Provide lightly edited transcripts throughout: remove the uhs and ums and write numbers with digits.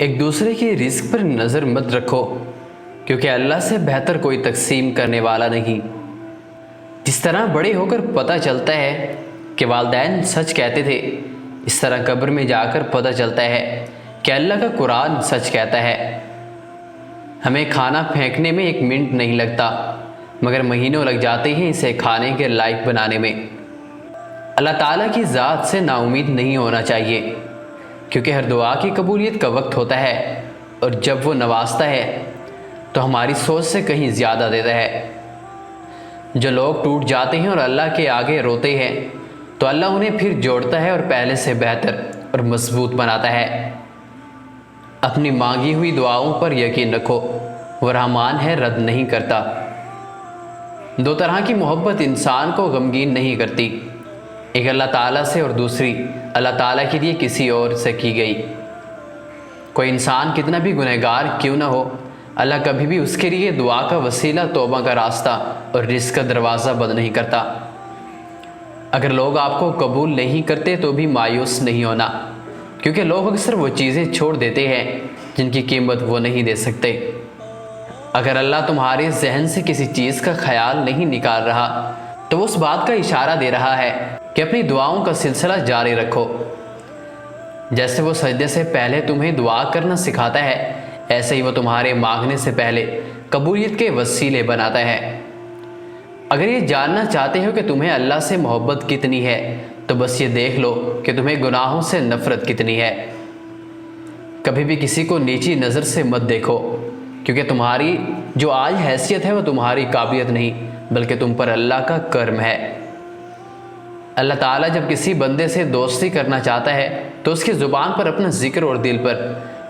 ایک دوسرے کی رزق پر نظر مت رکھو، کیونکہ اللہ سے بہتر کوئی تقسیم کرنے والا نہیں۔ جس طرح بڑے ہو کر پتہ چلتا ہے کہ والدین سچ کہتے تھے، اس طرح قبر میں جا کر پتہ چلتا ہے کہ اللہ کا قرآن سچ کہتا ہے۔ ہمیں کھانا پھینکنے میں 1 منٹ نہیں لگتا، مگر مہینوں لگ جاتے ہیں اسے کھانے کے لائق بنانے میں۔ اللہ تعالیٰ کی ذات سے نا امید نہیں ہونا چاہیے، کیونکہ ہر دعا کی قبولیت کا وقت ہوتا ہے، اور جب وہ نوازتا ہے تو ہماری سوچ سے کہیں زیادہ دیتا ہے۔ جو لوگ ٹوٹ جاتے ہیں اور اللہ کے آگے روتے ہیں تو اللہ انہیں پھر جوڑتا ہے اور پہلے سے بہتر اور مضبوط بناتا ہے۔ اپنی مانگی ہوئی دعاؤں پر یقین رکھو، وہ رحمان ہے، رد نہیں کرتا۔ 2 طرح کی محبت انسان کو غمگین نہیں کرتی، ایک اللہ تعالیٰ سے اور دوسری اللہ تعالیٰ کے لیے کسی اور سے کی گئی۔ کوئی انسان کتنا بھی گنہگار کیوں نہ ہو، اللہ کبھی بھی اس کے لیے دعا کا وسیلہ، توبہ کا راستہ اور رزق کا دروازہ بند نہیں کرتا۔ اگر لوگ آپ کو قبول نہیں کرتے تو بھی مایوس نہیں ہونا، کیونکہ لوگ اکثر وہ چیزیں چھوڑ دیتے ہیں جن کی قیمت وہ نہیں دے سکتے۔ اگر اللہ تمہارے ذہن سے کسی چیز کا خیال نہیں نکال رہا تو وہ اس بات کا اشارہ دے رہا ہے کہ اپنی دعاؤں کا سلسلہ جاری رکھو۔ جیسے وہ سجدے سے پہلے تمہیں دعا کرنا سکھاتا ہے، ایسے ہی وہ تمہارے مانگنے سے پہلے قبولیت کے وسیلے بناتا ہے۔ اگر یہ جاننا چاہتے ہو کہ تمہیں اللہ سے محبت کتنی ہے تو بس یہ دیکھ لو کہ تمہیں گناہوں سے نفرت کتنی ہے۔ کبھی بھی کسی کو نیچی نظر سے مت دیکھو، کیونکہ تمہاری جو آج حیثیت ہے وہ تمہاری قابلیت نہیں بلکہ تم پر اللہ کا کرم ہے۔ اللہ تعالیٰ جب کسی بندے سے دوستی کرنا چاہتا ہے تو اس کی زبان پر اپنا ذکر اور دل پر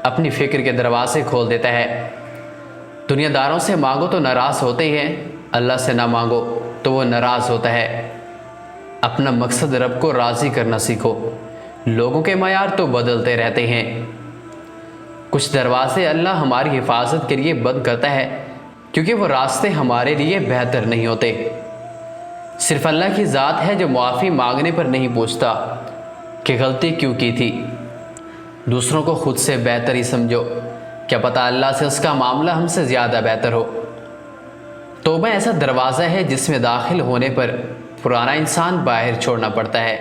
اپنی فکر کے دروازے کھول دیتا ہے۔ دنیا داروں سے مانگو تو ناراض ہوتے ہیں، اللہ سے نہ مانگو تو وہ ناراض ہوتا ہے۔ اپنا مقصد رب کو راضی کرنا سیکھو، لوگوں کے معیار تو بدلتے رہتے ہیں۔ کچھ دروازے اللہ ہماری حفاظت کے لیے بند کرتا ہے، کیونکہ وہ راستے ہمارے لیے بہتر نہیں ہوتے۔ صرف اللہ کی ذات ہے جو معافی مانگنے پر نہیں پوچھتا کہ غلطی کیوں کی تھی۔ دوسروں کو خود سے بہتر ہی سمجھو، کیا پتہ اللہ سے اس کا معاملہ ہم سے زیادہ بہتر ہو۔ توبہ ایسا دروازہ ہے جس میں داخل ہونے پر پرانا انسان باہر چھوڑنا پڑتا ہے۔